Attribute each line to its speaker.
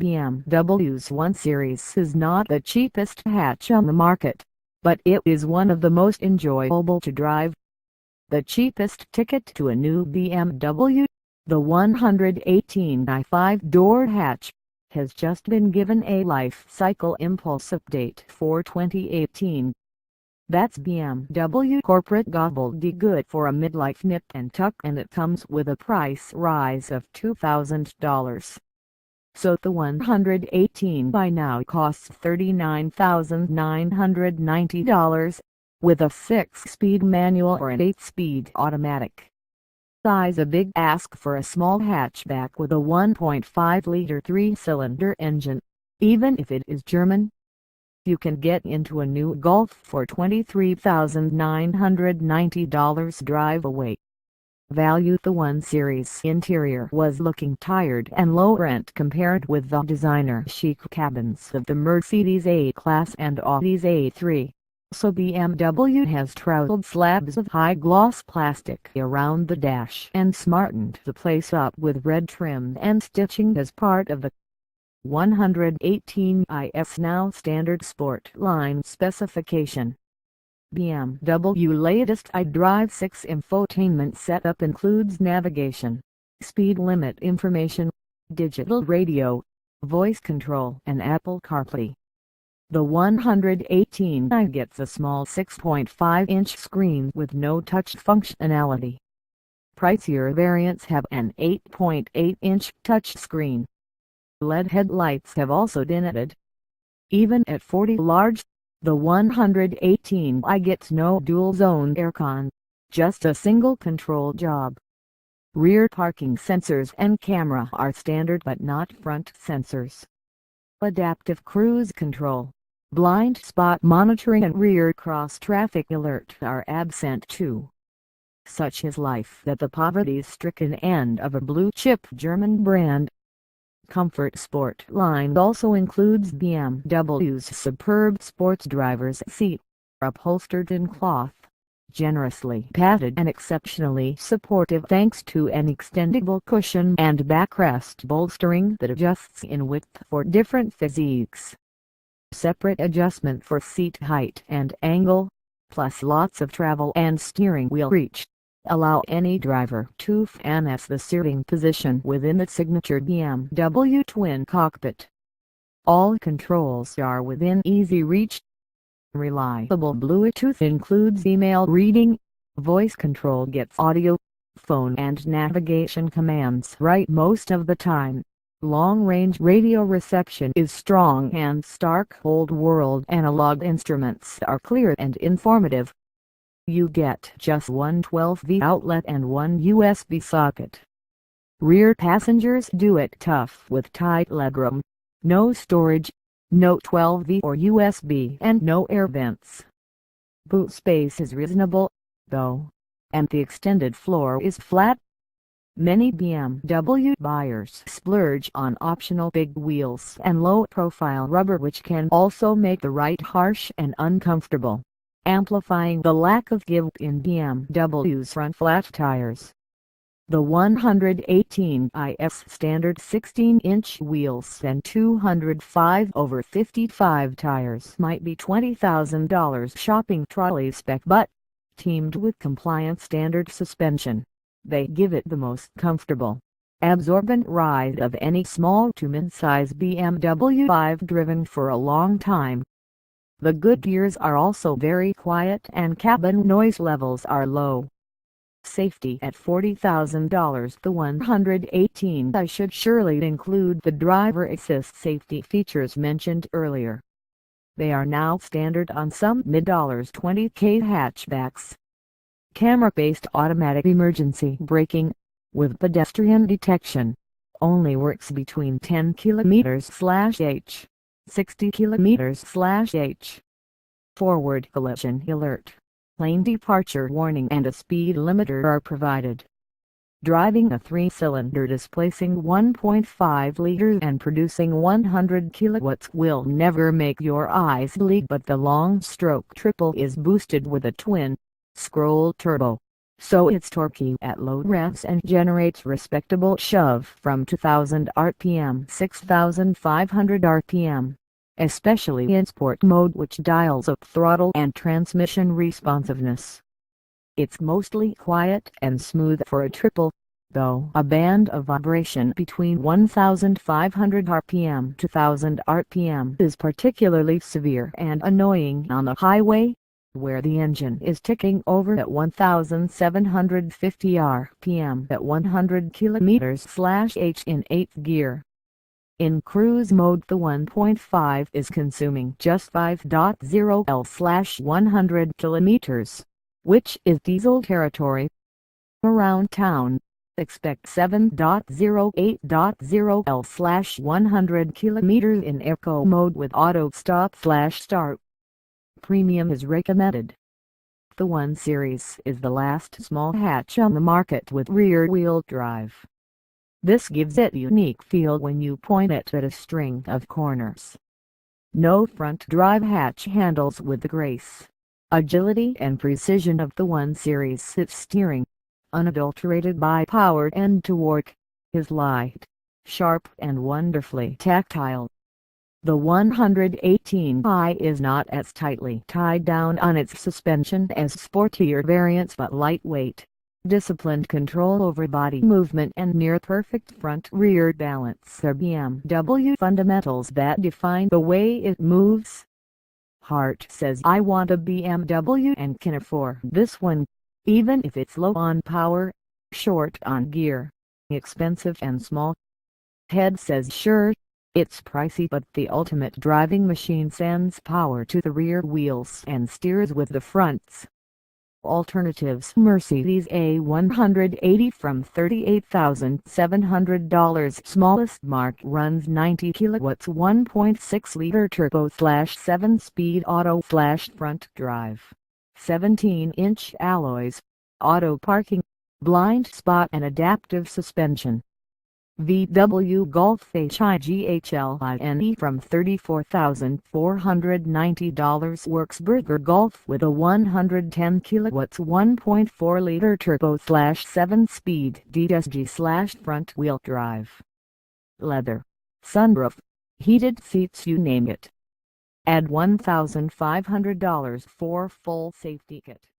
Speaker 1: BMW's 1 Series is not the cheapest hatch on the market, but it is one of the most enjoyable to drive. The cheapest ticket to a new BMW, the 118i 5-door hatch, has just been given a life cycle impulse update for 2018. That's BMW corporate gobbledygook for a midlife nip and tuck, and it comes with a price rise of $2,000. So the 118i now costs $39,990, with a 6-speed manual or an 8-speed automatic. Size a big ask for a small hatchback with a 1.5-liter 3-cylinder engine, even if it is German. You can get into a new Golf for $23,990 drive away. Value. The 1 Series interior was looking tired and low rent compared with the designer chic cabins of the Mercedes A-Class and Audi's A3, so BMW has troweled slabs of high-gloss plastic around the dash and smartened the place up with red trim and stitching as part of the 118i's now standard sport line specification. BMW latest iDrive 6 infotainment setup includes navigation, speed limit information, digital radio, voice control and Apple CarPlay. The 118i gets a small 6.5-inch screen with no touch functionality. Pricier variants have an 8.8-inch touchscreen. LED headlights have also been added. Even at 40 large, the 118i gets no dual-zone aircon, just a single control job. Rear parking sensors and camera are standard but not front sensors. Adaptive cruise control, blind spot monitoring and rear cross-traffic alert are absent too. Such is life at the poverty-stricken end of a blue-chip German brand. Comfort Sport line also includes BMW's superb sports driver's seat, upholstered in cloth, generously padded and exceptionally supportive thanks to an extendable cushion and backrest bolstering that adjusts in width for different physiques. Separate adjustment for seat height and angle, plus lots of travel and steering wheel reach, allow any driver to finesse the steering position within the signature BMW twin cockpit. All controls are within easy reach. Reliable Bluetooth includes email reading, voice control gets audio, phone and navigation commands right most of the time. Long-range radio reception is strong and stark old-world analog instruments are clear and informative. You get just one 12V outlet and one USB socket. Rear passengers do it tough with tight legroom, no storage, no 12V or USB and no air vents. Boot space is reasonable, though, and the extended floor is flat. Many BMW buyers splurge on optional big wheels and low-profile rubber, which can also make the ride harsh and uncomfortable, amplifying the lack of give in BMW's front flat tires. The 118i's standard 16-inch wheels and 205/55 tires might be $20,000 shopping trolley spec, but, teamed with compliant standard suspension, they give it the most comfortable, absorbent ride of any small to mid-size BMW I've driven for a long time. The good gears are also very quiet and cabin noise levels are low. Safety. At $40,000, the 118i should surely include the driver assist safety features mentioned earlier. They are now standard on some mid-$20K hatchbacks. Camera-based automatic emergency braking, with pedestrian detection, only works between 10 km/h, 60 km/h. Forward collision alert, lane departure warning and a speed limiter are provided. Driving a 3-cylinder displacing 1.5 liters and producing 100 kilowatts will never make your eyes bleed, but the long-stroke triple is boosted with a twin scroll turbo so it's torquey at low revs and generates respectable shove from 2000 rpm 6500 rpm, especially in sport mode, which dials up throttle and transmission responsiveness. It's mostly quiet and smooth for a triple, though a band of vibration between 1500 rpm to 1000 rpm is particularly severe and annoying on the highway, where the engine is ticking over at 1750 rpm at 100 km/h in 8th gear. In cruise mode, the 1.5 is consuming just 5.0 L/100 km, which is diesel territory. Around town, expect 7.0 8.0 L/100 km in eco mode with auto stop/start. Premium is recommended. The 1 Series is the last small hatch on the market with rear-wheel drive. This gives it a unique feel when you point it at a string of corners. No front drive hatch handles with the grace, agility and precision of the 1 Series. Its steering, unadulterated by power and torque, is light, sharp and wonderfully tactile. The 118i is not as tightly tied down on its suspension as sportier variants, but lightweight, disciplined control over body movement and near-perfect front-rear balance are BMW fundamentals that define the way it moves. Hart says, "I want a BMW and can afford this one, even if it's low on power, short on gear, expensive and small." Ted says, "Sure, it's pricey, but the ultimate driving machine sends power to the rear wheels and steers with the fronts." Alternatives: Mercedes A180 from $38,700, smallest mark, runs 90 kilowatts, 1.6-liter turbo/7-speed auto/front drive, 17-inch alloys, auto parking, blind spot and adaptive suspension. VW Golf HIGHLINE from $34,490, Worksburger Golf with a 110 kilowatts 1.4-liter turbo/7-speed DSG/front wheel drive. Leather, sunroof, heated seats, you name it. Add $1,500 for full safety kit.